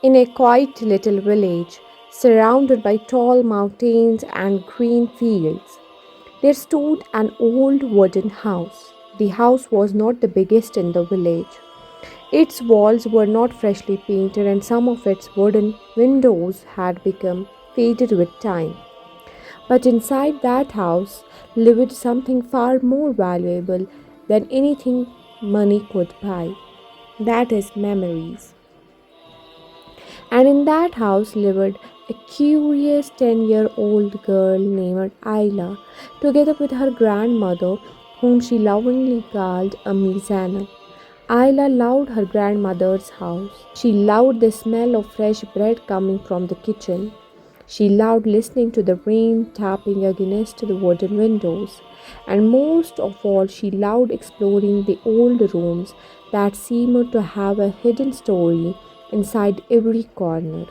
In a quiet little village, surrounded by tall mountains and green fields, there stood an old wooden house. The house was not the biggest in the village. Its walls were not freshly painted, and some of its wooden windows had become faded with time. But inside that house lived something far more valuable than anything money could buy. That is memories. And in that house lived a curious 10-year-old girl named Ayla, together with her grandmother, whom she lovingly called Ammi Zainab. Ayla loved her grandmother's house. She loved the smell of fresh bread coming from the kitchen. She loved listening to the rain tapping against the wooden windows. And most of all, she loved exploring the old rooms that seemed to have a hidden story inside every corner.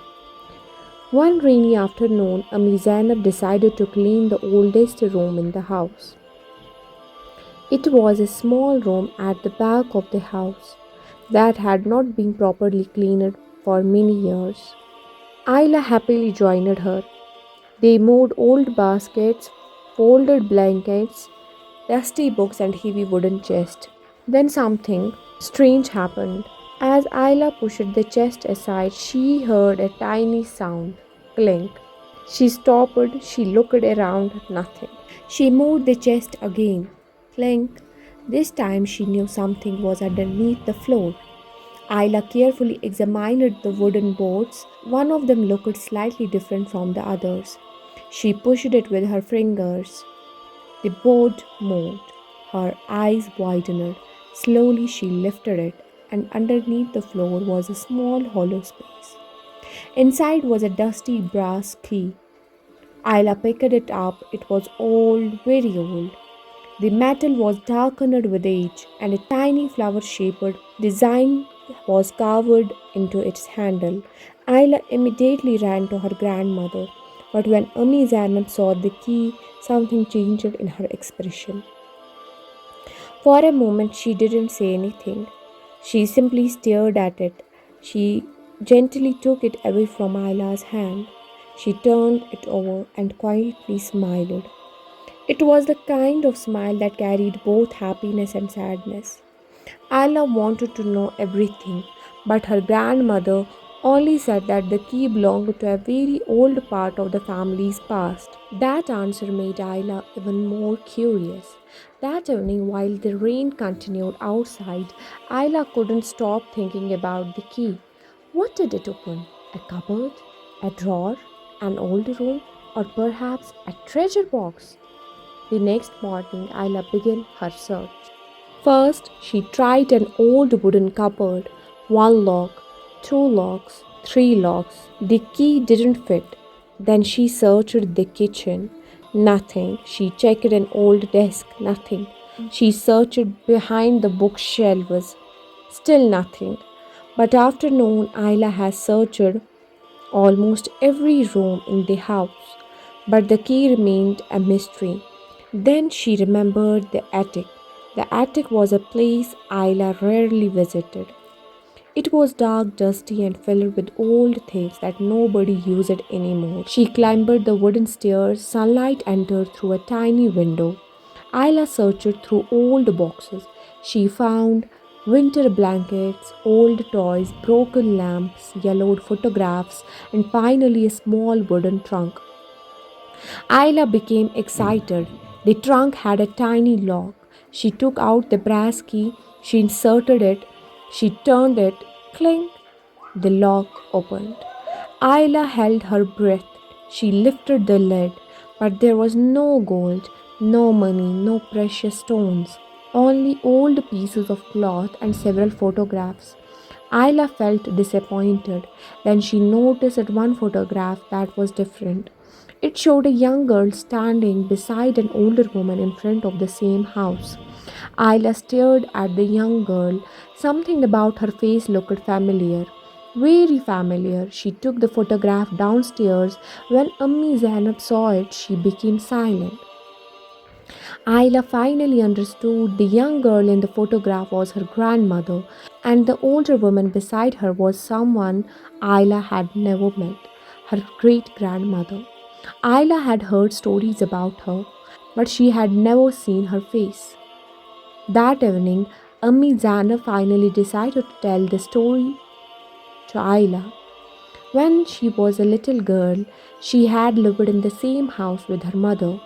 One rainy afternoon, Ammi Zainab decided to clean the oldest room in the house. It was a small room at the back of the house that had not been properly cleaned for many years. Ayla happily joined her. They moved old baskets, folded blankets, dusty books, and heavy wooden chests. Then something strange happened. As Ayla pushed the chest aside, she heard a tiny sound clink. She stopped, she looked around, nothing. She moved the chest again. Clink. This time she knew something was underneath the floor. Ayla carefully examined the wooden boards. One of them looked slightly different from the others. She pushed it with her fingers. The board moved. Her eyes widened. Slowly she lifted it, and underneath the floor was a small hollow space. Inside was a dusty brass key. Ayla picked it up. It was old, very old. The metal was darkened with age, and a tiny flower shaped design was carved into its handle. Ayla immediately ran to her grandmother, but when Ammi Zainab saw the key, something changed in her expression. For a moment, she didn't say anything. She simply stared at it. She gently took it away from Ayla's hand. She turned it over and quietly smiled. It was the kind of smile that carried both happiness and sadness. Ayla wanted to know everything, but her grandmother only said that the key belonged to a very old part of the family's past. That answer made Ayla even more curious. That evening, while the rain continued outside, Ayla couldn't stop thinking about the key. What did it open? A cupboard? A drawer? An old room? Or perhaps a treasure box? The next morning, Ayla began her search. First, she tried an old wooden cupboard. One lock, two locks, three locks. The key didn't fit. Then she searched the kitchen. Nothing. She checked an old desk. Nothing. She searched behind the bookshelves. Still nothing. But after noon, Ayla has searched almost every room in the house. But the key remained a mystery. Then she remembered the attic. The attic was a place Ayla rarely visited. It was dark, dusty, and filled with old things that nobody used anymore. She climbed the wooden stairs. Sunlight entered through a tiny window. Ayla searched through old boxes. She found winter blankets, old toys, broken lamps, yellowed photographs, and finally a small wooden trunk. Ayla became excited. The trunk had a tiny lock. She took out the brass key, she inserted it, she turned it, clink, the lock opened. Ayla held her breath. She lifted the lid, but there was no gold, no money, no precious stones, only old pieces of cloth and several photographs. Ayla felt disappointed. Then she noticed one photograph that was different. It showed a young girl standing beside an older woman in front of the same house. Ayla stared at the young girl. Something about her face looked familiar. Very familiar. She took the photograph downstairs. When Ammi Zainab saw it, she became silent. Ayla finally understood the young girl in the photograph was her grandmother. And the older woman beside her was someone Ayla had never met, her great grandmother. Ayla had heard stories about her, but she had never seen her face. That evening, Ammi Zana finally decided to tell the story to Ayla. When she was a little girl, she had lived in the same house with her mother.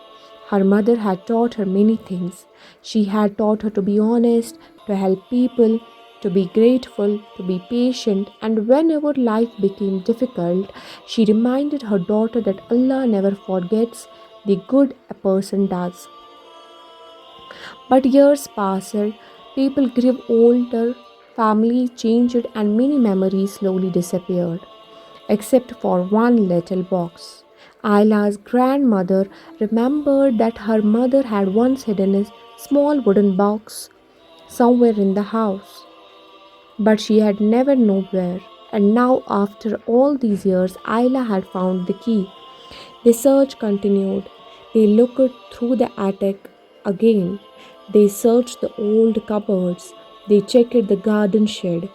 Her mother had taught her many things. She had taught her to be honest, to help people, to be grateful, to be patient, and whenever life became difficult, she reminded her daughter that Allah never forgets the good a person does. But years passed, people grew older, families changed, and many memories slowly disappeared except for one little box. Ayla's grandmother remembered that her mother had once hidden a small wooden box somewhere in the house, but she had never known where. And now, after all these years, Ayla had found the key. The search continued. They looked through the attic again. They searched the old cupboards. They checked the garden shed.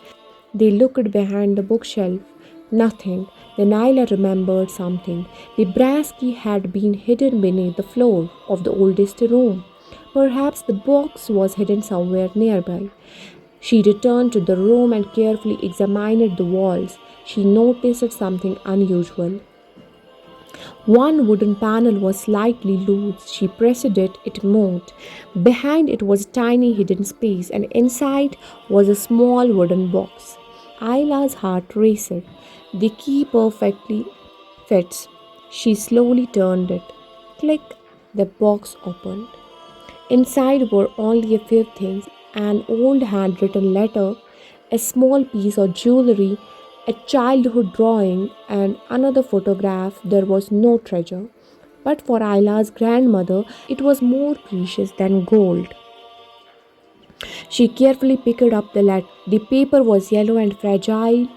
They looked behind the bookshelf. Nothing. Then Ayla remembered something. The brass key had been hidden beneath the floor of the oldest room. Perhaps the box was hidden somewhere nearby. She returned to the room and carefully examined the walls. She noticed something unusual. One wooden panel was slightly loose. She pressed it, it moved. Behind it was a tiny hidden space, and inside was a small wooden box. Ayla's heart raced. The key perfectly fits. She slowly turned it. Click, the box opened. Inside were only a few things: an old handwritten letter, a small piece of jewelry, a childhood drawing, and another photograph. There was no treasure. But for Ayla's grandmother, it was more precious than gold. She carefully picked up the letter. The paper was yellow and fragile.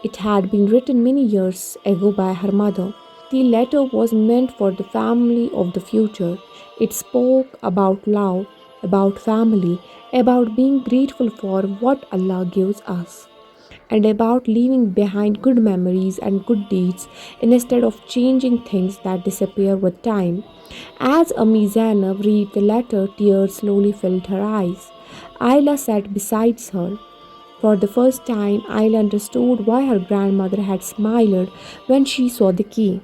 It had been written many years ago by her mother. The letter was meant for the family of the future. It spoke about love, about family, about being grateful for what Allah gives us, and about leaving behind good memories and good deeds instead of changing things that disappear with time. As Ammi Zainab read the letter, tears slowly filled her eyes. Ayla sat beside her. For the first time, Ayla understood why her grandmother had smiled when she saw the key.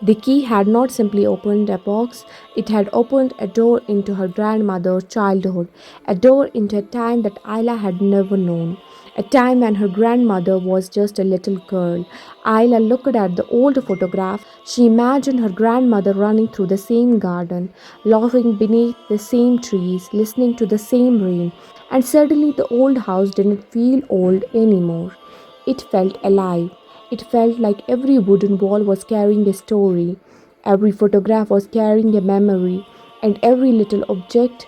The key had not simply opened a box, it had opened a door into her grandmother's childhood, a door into a time that Ayla had never known, a time when her grandmother was just a little girl. Ayla looked at the old photograph. She imagined her grandmother running through the same garden, laughing beneath the same trees, listening to the same rain, and suddenly the old house didn't feel old anymore. It felt alive. It felt like every wooden wall was carrying a story, every photograph was carrying a memory, and every little object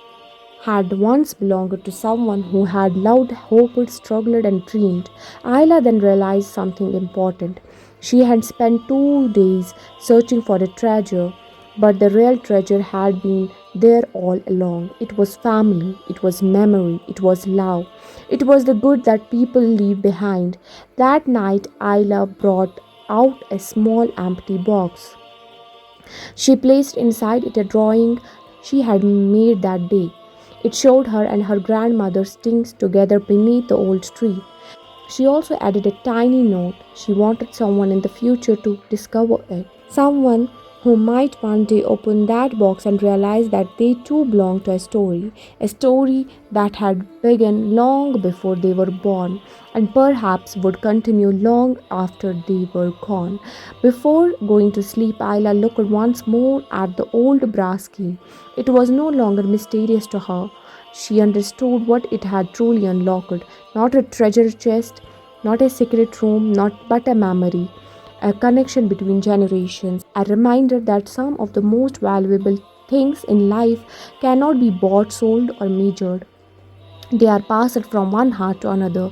had once belonged to someone who had loved, hoped, struggled, and dreamed. Ayla then realized something important. She had spent 2 days searching for a treasure, but the real treasure had been there all along. It was family, it was memory, it was love, it was the good that people leave behind. That night, Ayla brought out a small empty box. She placed inside it a drawing she had made that day. It showed her and her grandmother sitting together beneath the old tree. She also added a tiny note. She wanted someone in the future to discover it. Someone who might one day open that box and realize that they too belonged to a story that had begun long before they were born and perhaps would continue long after they were gone. Before going to sleep, Ayla looked once more at the old brass key. It was no longer mysterious to her. She understood what it had truly unlocked: not a treasure chest, not a secret room, not but a memory, a connection between generations, a reminder that some of the most valuable things in life cannot be bought, sold, or measured. They are passed from one heart to another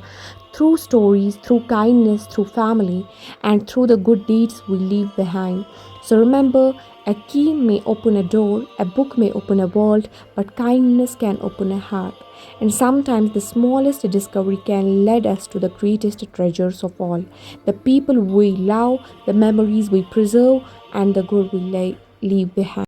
through stories, through kindness, through family, and through the good deeds we leave behind. So remember, A key may open a door, a book may open a vault, but kindness can open a heart. And sometimes the smallest discovery can lead us to the greatest treasures of all, the people we love, the memories we preserve, and the good we leave behind.